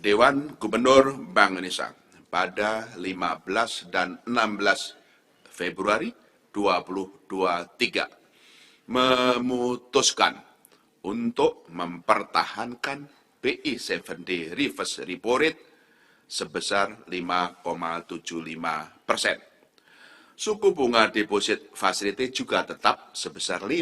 Dewan Gubernur Bank Indonesia pada 15 dan 16 Februari 2023 memutuskan untuk mempertahankan BI 7-day reverse repo rate sebesar 5,75%. Suku bunga deposit facility juga tetap sebesar 5%,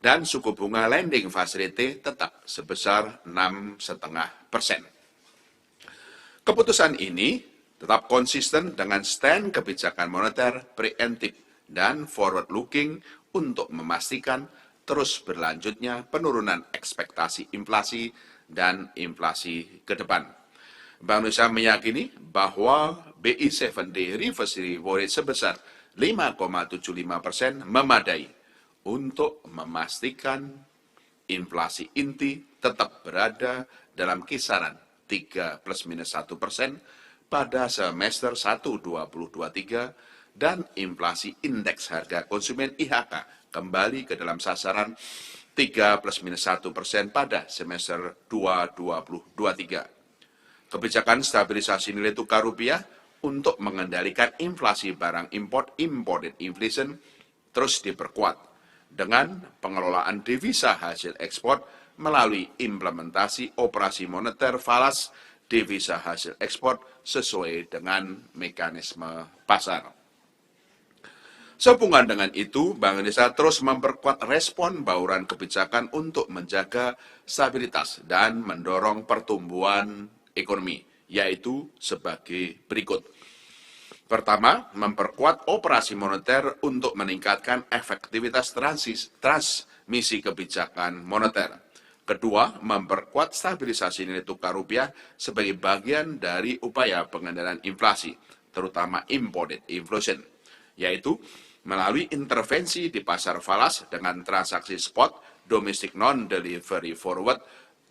dan suku bunga lending facility tetap sebesar 6,5%. Keputusan ini tetap konsisten dengan stand kebijakan moneter preemptif dan forward-looking untuk memastikan terus berlanjutnya penurunan ekspektasi inflasi dan inflasi ke depan. Bank Indonesia meyakini bahwa BI 7-day reverse repo rate sebesar 5,75% memadai untuk memastikan inflasi inti tetap berada dalam kisaran 3 plus minus 1% pada semester 1 2023 dan inflasi indeks harga konsumen IHK kembali ke dalam sasaran 3 plus minus 1% pada semester 2 2023. Kebijakan stabilisasi nilai tukar rupiah untuk mengendalikan inflasi barang import (imported inflation) terus diperkuat dengan pengelolaan devisa hasil ekspor melalui implementasi operasi moneter falas devisa hasil ekspor sesuai dengan mekanisme pasar. Sehubungan dengan itu, Bank Indonesia terus memperkuat respon bauran kebijakan untuk menjaga stabilitas dan mendorong pertumbuhan ekonomi, yaitu sebagai berikut. Pertama, memperkuat operasi moneter untuk meningkatkan efektivitas transmisi kebijakan moneter. Kedua, memperkuat stabilisasi nilai tukar rupiah sebagai bagian dari upaya pengendalian inflasi, terutama imported inflation, yaitu melalui intervensi di pasar falas dengan transaksi spot, domestic non-delivery forward,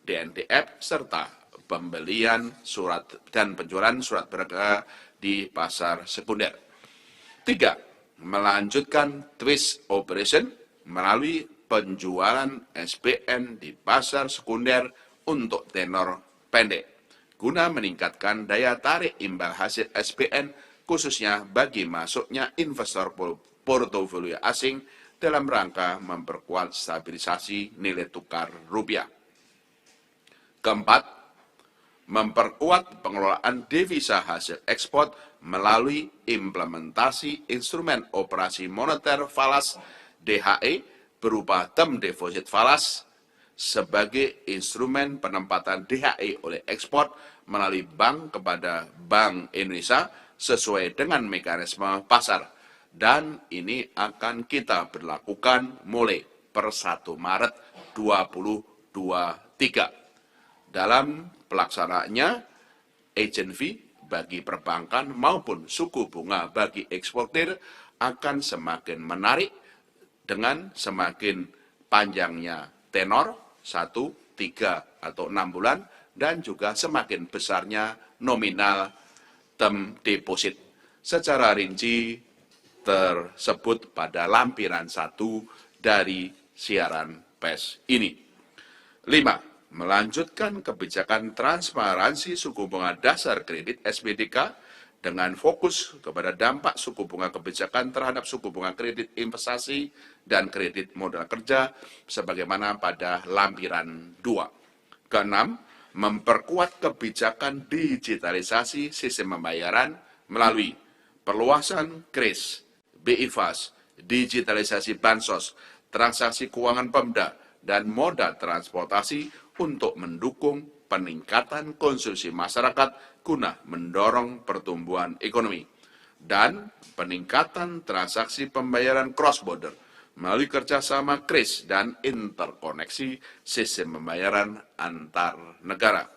DNDF, serta pembelian surat dan penjualan surat berharga di pasar sekunder. Tiga, melanjutkan twist operation melalui penjualan SBN di pasar sekunder untuk tenor pendek, guna meningkatkan daya tarik imbal hasil SBN khususnya bagi masuknya investor portofolio asing dalam rangka memperkuat stabilisasi nilai tukar rupiah. Keempat, memperkuat pengelolaan devisa hasil ekspor melalui implementasi instrumen operasi moneter falas DHE berupa term deposit falas sebagai instrumen penempatan DHE oleh ekspor melalui bank kepada Bank Indonesia sesuai dengan mekanisme pasar. Dan ini akan kita berlakukan mulai per 1 Maret 2023. Dalam pelaksanaannya, agent fee bagi perbankan maupun suku bunga bagi eksportir akan semakin menarik dengan semakin panjangnya tenor 1, 3, atau 6 bulan dan juga semakin besarnya nominal term deposit. Secara rinci tersebut pada lampiran 1 dari siaran pers ini. 5. Melanjutkan kebijakan transparansi suku bunga dasar kredit SBDK dengan fokus kepada dampak suku bunga kebijakan terhadap suku bunga kredit investasi dan kredit modal kerja sebagaimana pada lampiran 2. Keenam, memperkuat kebijakan digitalisasi sistem pembayaran melalui perluasan KRIS, BI Fast, digitalisasi bansos, transaksi keuangan Pemda, dan moda transportasi untuk mendukung peningkatan konsumsi masyarakat guna mendorong pertumbuhan ekonomi, dan peningkatan transaksi pembayaran cross-border melalui kerjasama KRIS dan interkoneksi sistem pembayaran antar negara.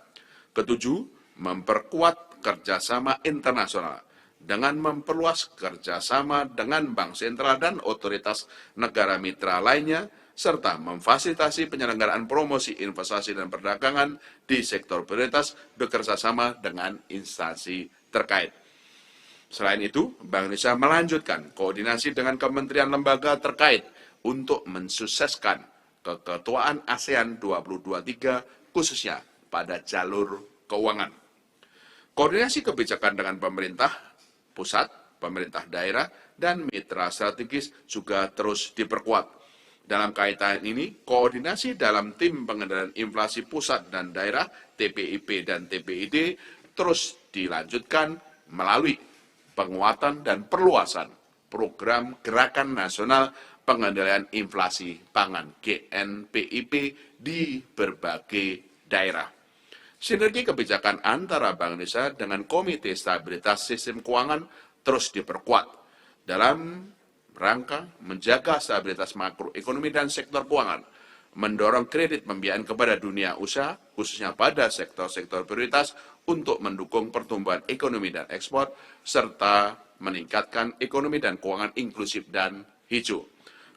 Ketujuh, memperkuat kerjasama internasional dengan memperluas kerjasama dengan Bank Sentral dan otoritas negara mitra lainnya, serta memfasilitasi penyelenggaraan promosi investasi dan perdagangan di sektor prioritas bekerjasama dengan instansi terkait. Selain itu, Bank Indonesia melanjutkan koordinasi dengan kementerian lembaga terkait untuk mensukseskan keketuaan ASEAN 2023 khususnya pada jalur keuangan. Koordinasi kebijakan dengan pemerintah pusat, pemerintah daerah, dan mitra strategis juga terus diperkuat. Dalam kaitan ini, koordinasi dalam tim pengendalian inflasi pusat dan daerah, TPIP dan TPID, terus dilanjutkan melalui penguatan dan perluasan program Gerakan Nasional Pengendalian Inflasi Pangan GNPIP di berbagai daerah. Sinergi kebijakan antara Bank Indonesia dengan Komite Stabilitas Sistem Keuangan terus diperkuat dalam rangka menjaga stabilitas makroekonomi dan sektor keuangan, mendorong kredit pembiayaan kepada dunia usaha, khususnya pada sektor-sektor prioritas untuk mendukung pertumbuhan ekonomi dan ekspor, serta meningkatkan ekonomi dan keuangan inklusif dan hijau.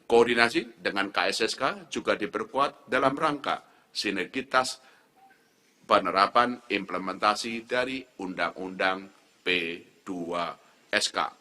Koordinasi dengan KSSK juga diperkuat dalam rangka sinergitas penerapan implementasi dari Undang-Undang P2SK.